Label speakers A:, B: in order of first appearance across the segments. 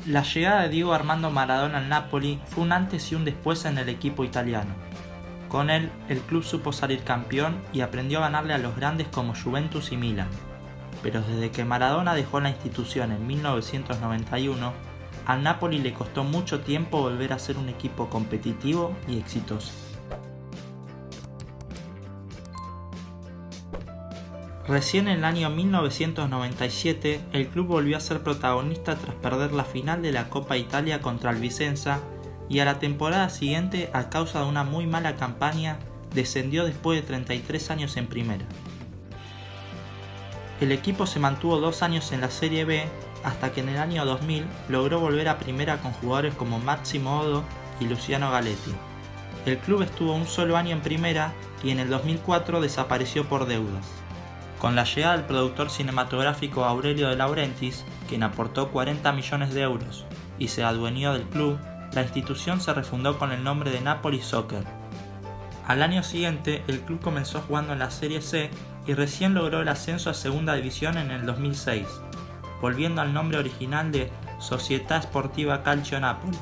A: La llegada de Diego Armando Maradona al Napoli fue un antes y un después en el equipo italiano. Con él, el club supo salir campeón y aprendió a ganarle a los grandes como Juventus y Milan. Pero desde que Maradona dejó la institución en 1991, al Napoli le costó mucho tiempo volver a ser un equipo competitivo y exitoso. Recién en el año 1997, el club volvió a ser protagonista tras perder la final de la Copa Italia contra el Vicenza y a la temporada siguiente, a causa de una muy mala campaña, descendió después de 33 años en primera. El equipo se mantuvo 2 años en la Serie B hasta que en el año 2000 logró volver a primera con jugadores como Massimo Odo y Luciano Galletti. El club estuvo un solo año en primera y en el 2004 desapareció por deudas. Con la llegada del productor cinematográfico Aurelio De Laurentiis, quien aportó 40 millones de euros y se adueñó del club, la institución se refundó con el nombre de Napoli Soccer. Al año siguiente, el club comenzó jugando en la Serie C y recién logró el ascenso a Segunda División en el 2006, volviendo al nombre original de Società Sportiva Calcio Napoli.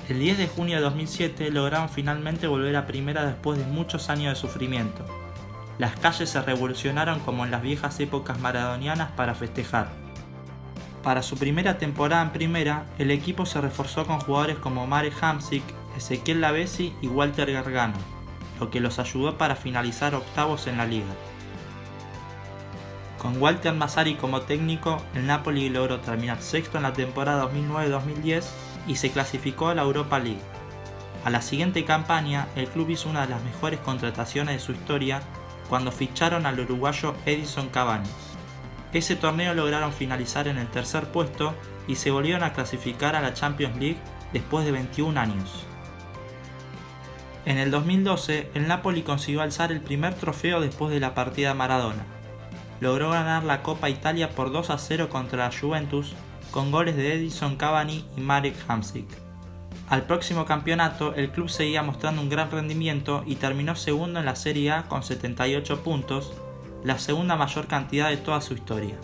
A: El 10 de junio de 2007 lograron finalmente volver a primera después de muchos años de sufrimiento. Las calles se revolucionaron como en las viejas épocas maradonianas para festejar. Para su primera temporada en primera, el equipo se reforzó con jugadores como Marek Hamsik, Ezequiel Lavezzi y Walter Gargano, lo que los ayudó para finalizar octavos en la liga. Con Walter Mazzarri como técnico, el Napoli logró terminar sexto en la temporada 2009-2010 y se clasificó a la Europa League. A la siguiente campaña, el club hizo una de las mejores contrataciones de su historia cuando ficharon al uruguayo Edinson Cavani. Ese torneo lograron finalizar en el tercer puesto y se volvieron a clasificar a la Champions League después de 21 años. En el 2012, el Napoli consiguió alzar el primer trofeo después de la partida de Maradona. Logró ganar la Copa Italia por 2-0 contra la Juventus con goles de Edinson Cavani y Marek Hamsik. Al próximo campeonato, el club seguía mostrando un gran rendimiento y terminó segundo en la Serie A con 78 puntos, la segunda mayor cantidad de toda su historia.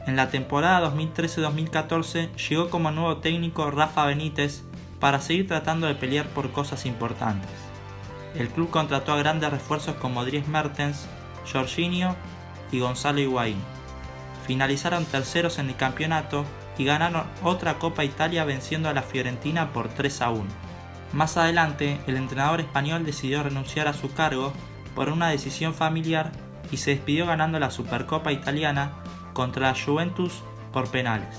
A: En la temporada 2013-2014 llegó como nuevo técnico Rafa Benítez para seguir tratando de pelear por cosas importantes. El club contrató a grandes refuerzos como Dries Mertens, Jorginho y Gonzalo Higuaín. Finalizaron terceros en el campeonato y ganaron otra Copa Italia venciendo a la Fiorentina por 3-1. Más adelante, el entrenador español decidió renunciar a su cargo por una decisión familiar y se despidió ganando la Supercopa Italiana contra la Juventus por penales.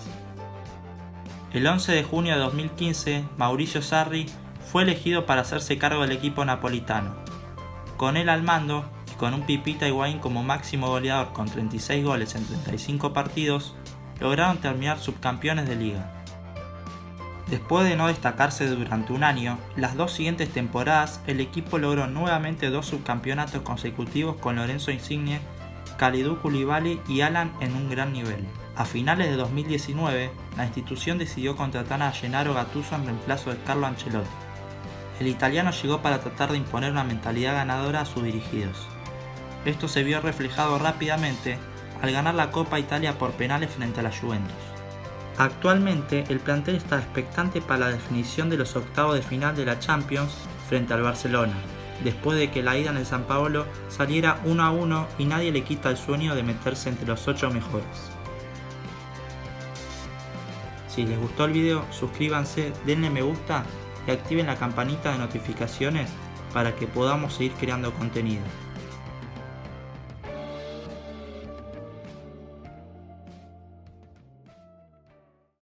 A: El 11 de junio de 2015, Maurizio Sarri fue elegido para hacerse cargo del equipo napolitano. Con él al mando y con un Pipita Higuaín como máximo goleador con 36 goles en 35 partidos, lograron terminar subcampeones de liga. Después de no destacarse durante un año, las 2 siguientes temporadas el equipo logró nuevamente 2 subcampeonatos consecutivos con Lorenzo Insigne, Kalidou Koulibaly y Alan en un gran nivel. A finales de 2019, la institución decidió contratar a Gennaro Gattuso en reemplazo de Carlo Ancelotti. El italiano llegó para tratar de imponer una mentalidad ganadora a sus dirigidos. Esto se vio reflejado rápidamente al ganar la Copa Italia por penales frente a la Juventus. Actualmente el plantel está expectante para la definición de los octavos de final de la Champions frente al Barcelona, después de que la ida en el San Paolo saliera 1-1 y nadie le quita el sueño de meterse entre los 8 mejores. Si les gustó el video, suscríbanse, denle me gusta y activen la campanita de notificaciones para que podamos seguir creando contenido.